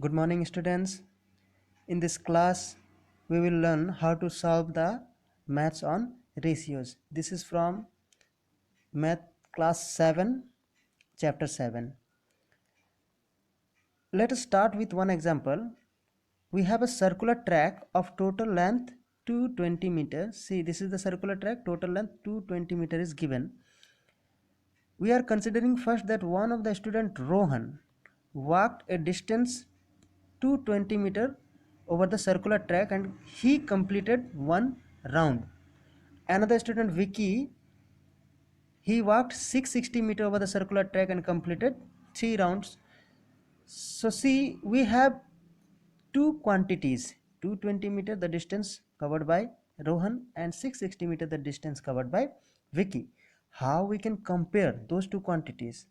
Good morning, students. In this class, we will learn how to solve the maths on ratios. This is from Math class 7, chapter 7. Let us start with one example. We have a circular track of total length 220 meters. See, this is the circular track, total length 220 meters is given. We are considering first that one of the student Rohan walked a distance 220 meter over the circular track and he completed one round. Another student Vicky, he walked 660 meter over the circular track and completed three rounds. So see, we have two quantities, 220 meter the distance covered by Rohan and 660 meter the distance covered by Vicky. How we can compare those two quantities?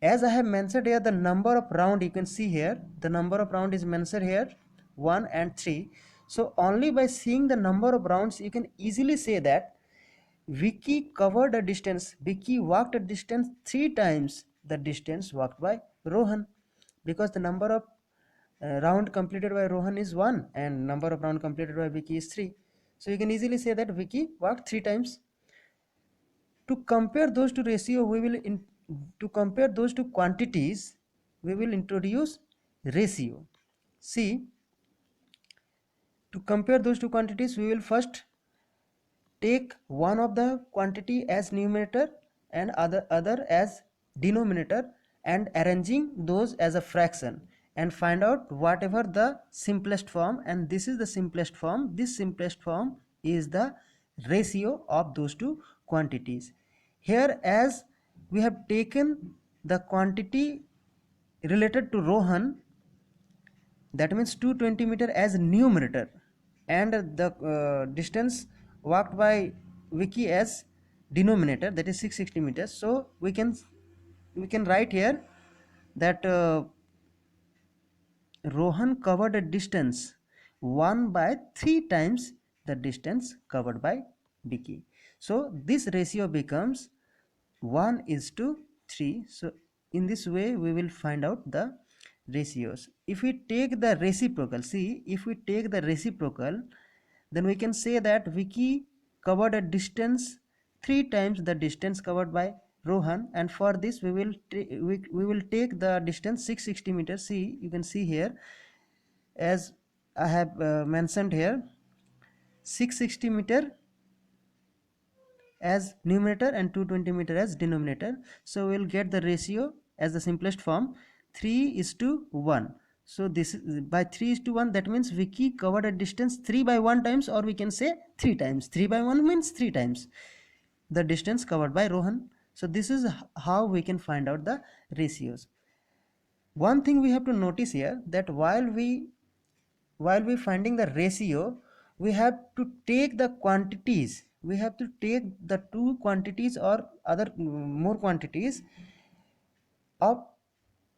As I have mentioned here, the number of round, you can see here the number of round is mentioned here 1 and 3. So only by seeing the number of rounds you can easily say that Vicky covered a distance, Vicky walked a distance 3 times the distance walked by Rohan, because the number of round completed by Rohan is 1 and number of round completed by Vicky is 3. So you can easily say that Vicky walked 3 times. To compare those two ratio, to compare those two quantities, we will introduce ratio. See, to compare those two quantities, we will first take one of the quantity as numerator and other as denominator and arranging those as a fraction and find out whatever the simplest form, and this is the simplest form. This simplest form is the ratio of those two quantities. Here, as we have taken the quantity related to Rohan, that means 220 meter as numerator, and the distance walked by Vicky as denominator, that is 660 meters. So we can write here that Rohan covered a distance 1 by 3 times the distance covered by Vicky. So this ratio becomes 1 is to 3. So in this way we will find out the ratios. If we take the reciprocal, see, if we take the reciprocal, then we can say that Vicky covered a distance 3 times the distance covered by Rohan, and for this we will take the distance 660 meters. See, you can see here, as I have mentioned here, 660 meter as numerator and 220 meter as denominator. So we will get the ratio as the simplest form, 3 is to 1. So this is by 3 is to 1, that means Vicky covered a distance 3 by 1 times, or we can say 3 times. 3 by 1 means 3 times the distance covered by Rohan. So this is how we can find out the ratios. One thing we have to notice here, that while we finding the ratio, we have to take the quantities, we have to take the two quantities or other more quantities of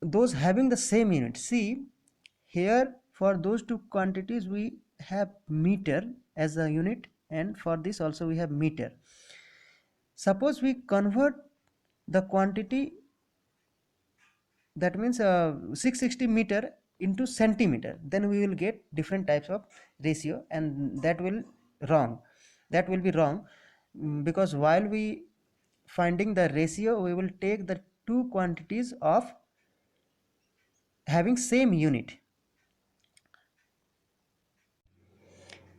those having the same unit. See, here for those two quantities we have meter as a unit, and for this also we have meter. Suppose we convert the quantity, that means 660 meter into centimeter, then we will get different types of ratio, and that will be wrong. Because while we finding the ratio, we will take the two quantities of having same unit.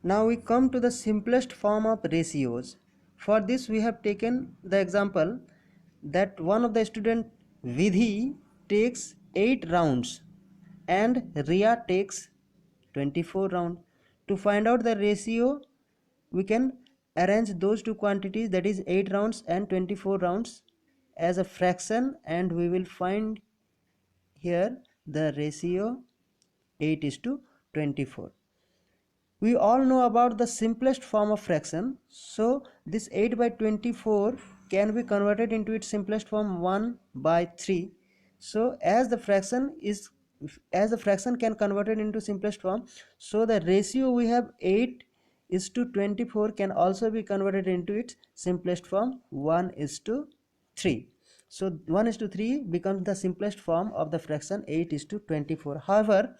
Now we come to the simplest form of ratios. For this we have taken the example that one of the student Vidhi takes 8 rounds and Ria takes 24 rounds. To find out the ratio, we can arrange those two quantities, that is 8 rounds and 24 rounds, as a fraction, and we will find here the ratio 8 is to 24. We all know about the simplest form of fraction, so this 8 by 24 can be converted into its simplest form 1 by 3. So as the fraction can convert it into simplest form, so the ratio we have 8 is to 24 can also be converted into its simplest form 1 is to 3. So 1 is to 3 becomes the simplest form of the fraction 8 is to 24. However,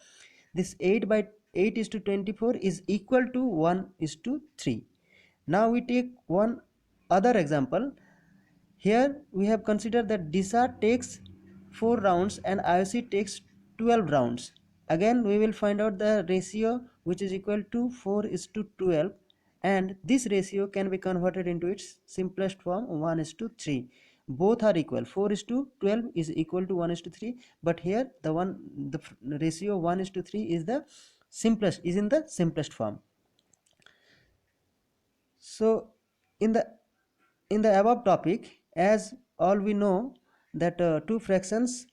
this 8 by 8 is to 24 is equal to 1 is to 3. Now we take one other example. Here we have considered that DISA takes 4 rounds and IOC takes 12 rounds. Again we will find out the ratio which is equal to 4 is to 12, and this ratio can be converted into its simplest form 1 is to 3. Both are equal. 4 is to 12 is equal to 1 is to 3, but here the ratio 1 is to 3 is in the simplest form. So in the above topic, as all we know that two fractions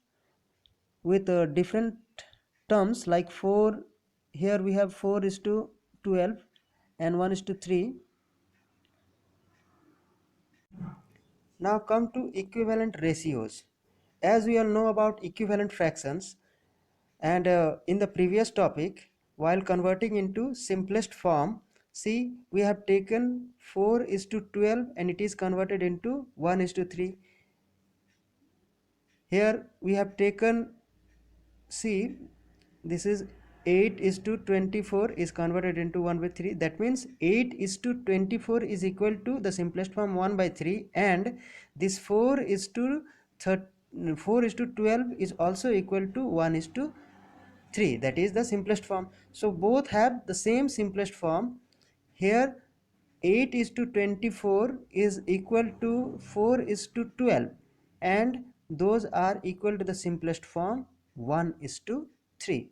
with different terms like 4, here we have 4 is to 12 and 1 is to 3. Now come to equivalent ratios. As we all know about equivalent fractions, and in the previous topic, while converting into simplest form, see, we have taken 4 is to 12 and it is converted into 1 is to 3. Here we have taken, see, this is 8 is to 24 is converted into 1 by 3. That means 8 is to 24 is equal to the simplest form 1 by 3, and this 4 is to 12 is also equal to 1 is to 3, that is the simplest form. So both have the same simplest form. Here 8 is to 24 is equal to 4 is to 12, and those are equal to the simplest form 1 is to 3.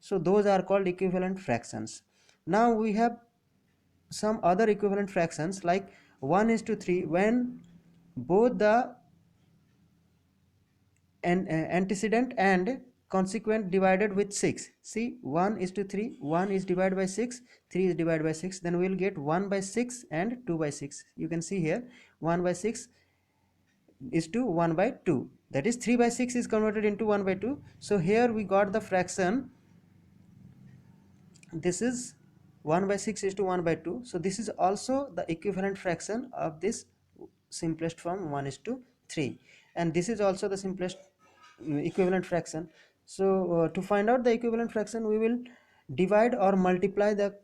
So those are called equivalent fractions. Now we have some other equivalent fractions like 1 is to 3 when both the antecedent and consequent divided with 6. See, 1 is to 3, 1 is divided by 6, 3 is divided by 6, then we will get 1 by 6 and 2 by 6. You can see here 1 by 6 is to 1 by 2, that is 3 by 6 is converted into 1 by 2. So here we got the fraction, this is 1 by 6 is to 1 by 2. So this is also the equivalent fraction of this simplest form 1 is to 3, and this is also the simplest equivalent fraction. So to find out the equivalent fraction, we will divide or multiply the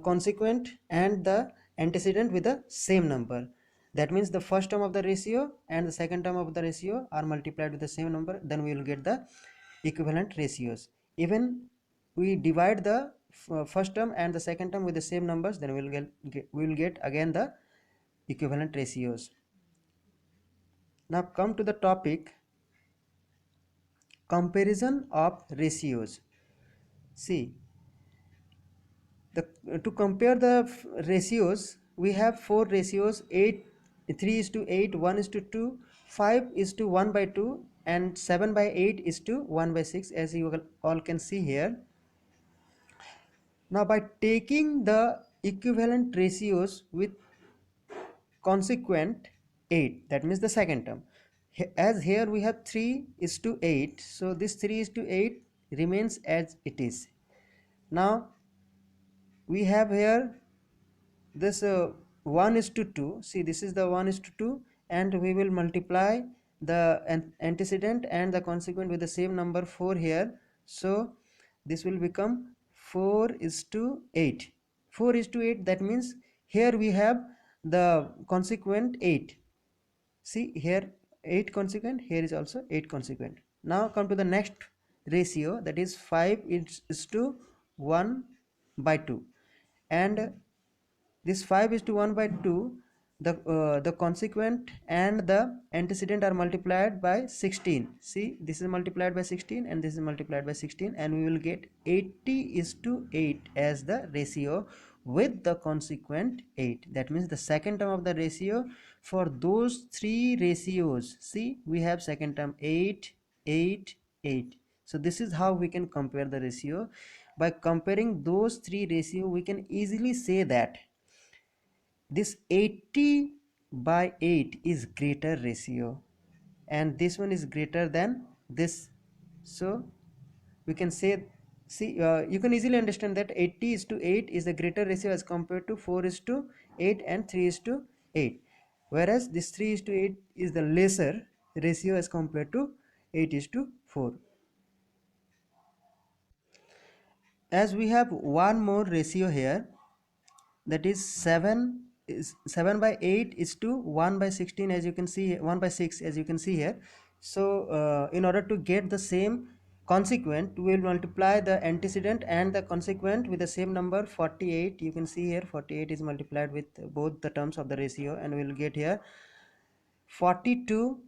consequent and the antecedent with the same number. That means the first term of the ratio and the second term of the ratio are multiplied with the same number, then we will get the equivalent ratios. Even we divide the first term and the second term with the same numbers, then we will get again the equivalent ratios. Now come to the topic comparison of ratios. See, to compare the ratios, we have four ratios: 8 3 is to 8, 1 is to 2, 5 is to 1 by 2, and 7 by 8 is to 1 by 6, as you all can see here. Now by taking the equivalent ratios with consequent 8, that means the second term, as here we have 3 is to 8, so this 3 is to 8 remains as it is. Now we have here this 1 is to 2. See, this is the 1 is to 2, and we will multiply the antecedent and the consequent with the same number 4 here. So this will become 4 is to 8. 4 is to 8, that means here we have the consequent 8. See here 8 consequent, here is also 8 consequent. Now come to the next ratio, that is 5 is to 1 by 2, and this 5 is to 1 by 2, the consequent and the antecedent are multiplied by 16. See, this is multiplied by 16 and this is multiplied by 16, and we will get 80 is to 8 as the ratio with the consequent 8. That means the second term of the ratio for those three ratios. See, we have second term 8 8 8. So this is how we can compare the ratio. By comparing those three ratio, we can easily say that this 80 by 8 is greater ratio, and this one is greater than this. So we can say, see, you can easily understand that 80 is to 8 is the greater ratio as compared to 4 is to 8 and 3 is to 8. whereas this 3 is to 8 is the lesser ratio as compared to 8 is to 4. As we have one more ratio here, that is 7 by 8 is to 1 by 16, as you can see, 1 by 6, as you can see here. So in order to get the same consequent, we will multiply the antecedent and the consequent with the same number 48. You can see here 48 is multiplied with both the terms of the ratio, and we will get here 42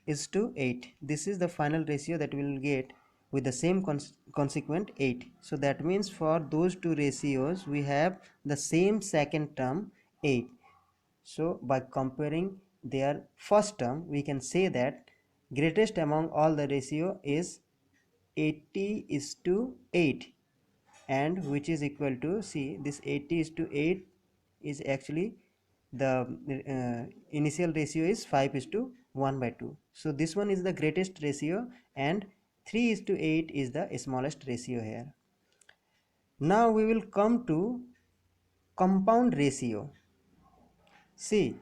is to 8. This is the final ratio that we will get with the same consequent 8. So that means for those two ratios we have the same second term 8. So by comparing their first term, we can say that greatest among all the ratio is 80 is to 8, and which is equal to, see, this 80 is to 8 is actually the initial ratio is 5 is to 1 by 2. So this one is the greatest ratio, and 3 is to 8 is the smallest ratio here. Now we will come to compound ratio. See,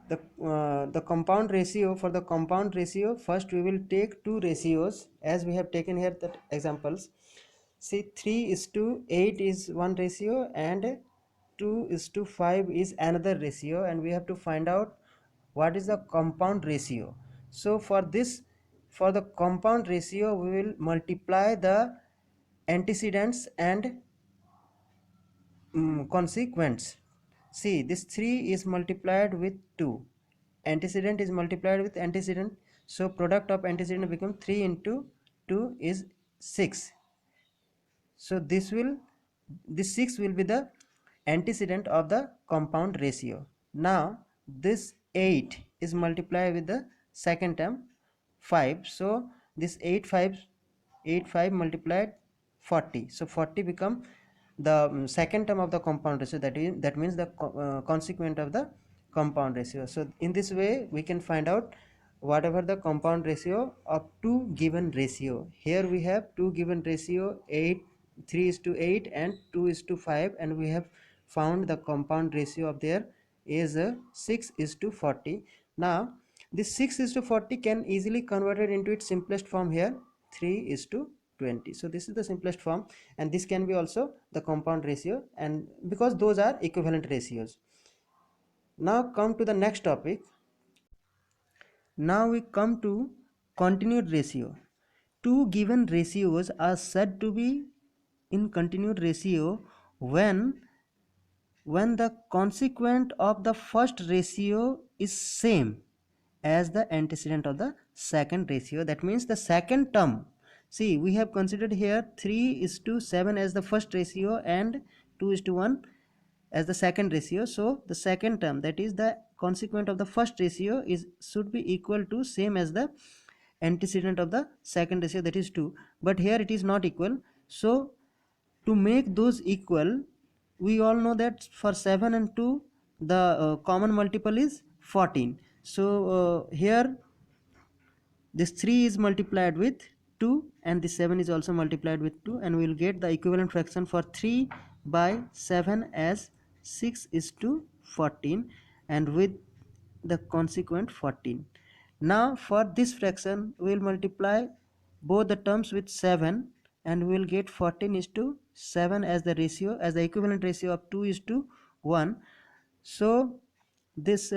the compound ratio, for the compound ratio, first we will take two ratios as we have taken here the examples. See, 3 is to 8 is one ratio, and 2 is to 5 is another ratio, and we have to find out what is the compound ratio. So for this, for the compound ratio, we will multiply the antecedents and consequence. See, this 3 is multiplied with 2, antecedent is multiplied with antecedent, so product of antecedent become 3 into 2 is 6. So this 6 will be the antecedent of the compound ratio. Now this 8 is multiplied with the second term 5, so this 8 5 multiplied 40, so 40 become the second term of the compound ratio, that means the consequent of the compound ratio. So in this way we can find out whatever the compound ratio of two given ratio. Here we have two given ratio, 3 is to 8 and 2 is to 5, and we have found the compound ratio of their is 6 is to 40. Now this 6 is to 40 can easily converted into its simplest form here, 3 is to 20. So this is the simplest form, and this can be also the compound ratio, and because those are equivalent ratios. Now come to the next topic. Now we come to continued ratio. Two given ratios are said to be in continued ratio when the consequent of the first ratio is same as the antecedent of the second ratio. That means the second term, see, we have considered here 3 is to 7 as the first ratio and 2 is to 1 as the second ratio. So the second term, that is the consequent of the first ratio, is should be equal to same as the antecedent of the second ratio, that is 2, but here it is not equal. So to make those equal, we all know that for 7 and 2 the common multiple is 14. So here this 3 is multiplied with 2 and this 7 is also multiplied with 2, and we will get the equivalent fraction for 3 by 7 as 6 is to 14, and with the consequent 14. Now for this fraction we will multiply both the terms with 7, and we will get 14 is to 7 as the ratio, as the equivalent ratio of 2 is to 1. So this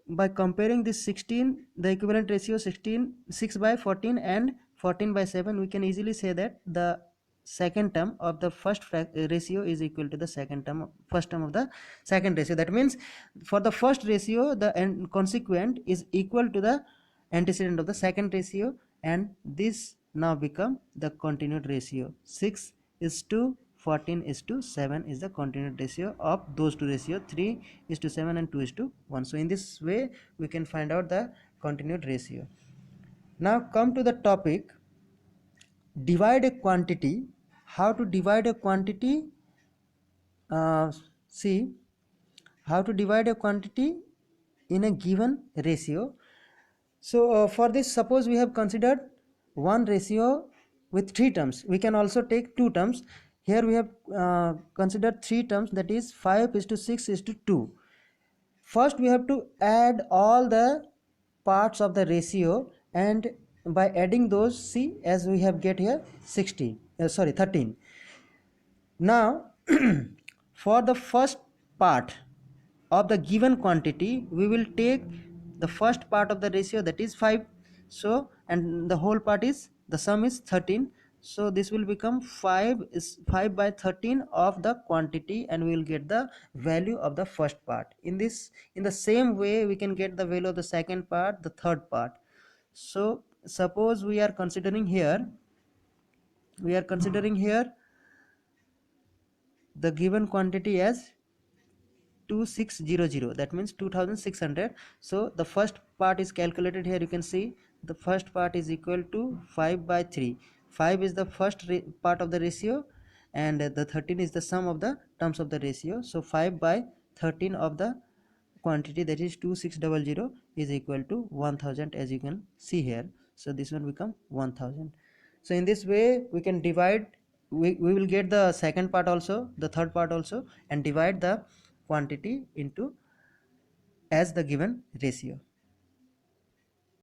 by comparing this 16, the equivalent ratio 16, 6 by 14 and 14 by 7, we can easily say that the second term of the first ratio is equal to the first term of the second ratio. That means for the first ratio the consequent is equal to the antecedent of the second ratio, and this now become the continued ratio. 6 is to 14 is to 7 is the continued ratio of those two ratio, 3 is to 7 and 2 is to 1. So in this way we can find out the continued ratio. Now come to the topic, divide a quantity. How to divide a quantity? See, how to divide a quantity in a given ratio. So for this, suppose we have considered one ratio with three terms. We can also take two terms. Here we have considered three terms, that is 5 is to 6 is to 2. first we have to add all the parts of the ratio, and by adding those, see, as we have get here 16, sorry, 13. Now for the first part of the given quantity, we will take the first part of the ratio, that is 5. So, and the whole part is, the sum is 13. So this will become 5 is 5 by 13 of the quantity, and we will get the value of the first part. In the same way, we can get the value of the second part, the third part. So suppose we are considering here the given quantity as 2600, that means 2600. So the first part is calculated here. You can see the first part is equal to 5 by 3. 5 is the first part of the ratio, and the 13 is the sum of the terms of the ratio. So 5 by 13 of the quantity, that is 2600, is equal to 1000, as you can see here. So this one become 1000. So in this way we can divide, we will get the second part also, the third part also, and divide the quantity into as the given ratio.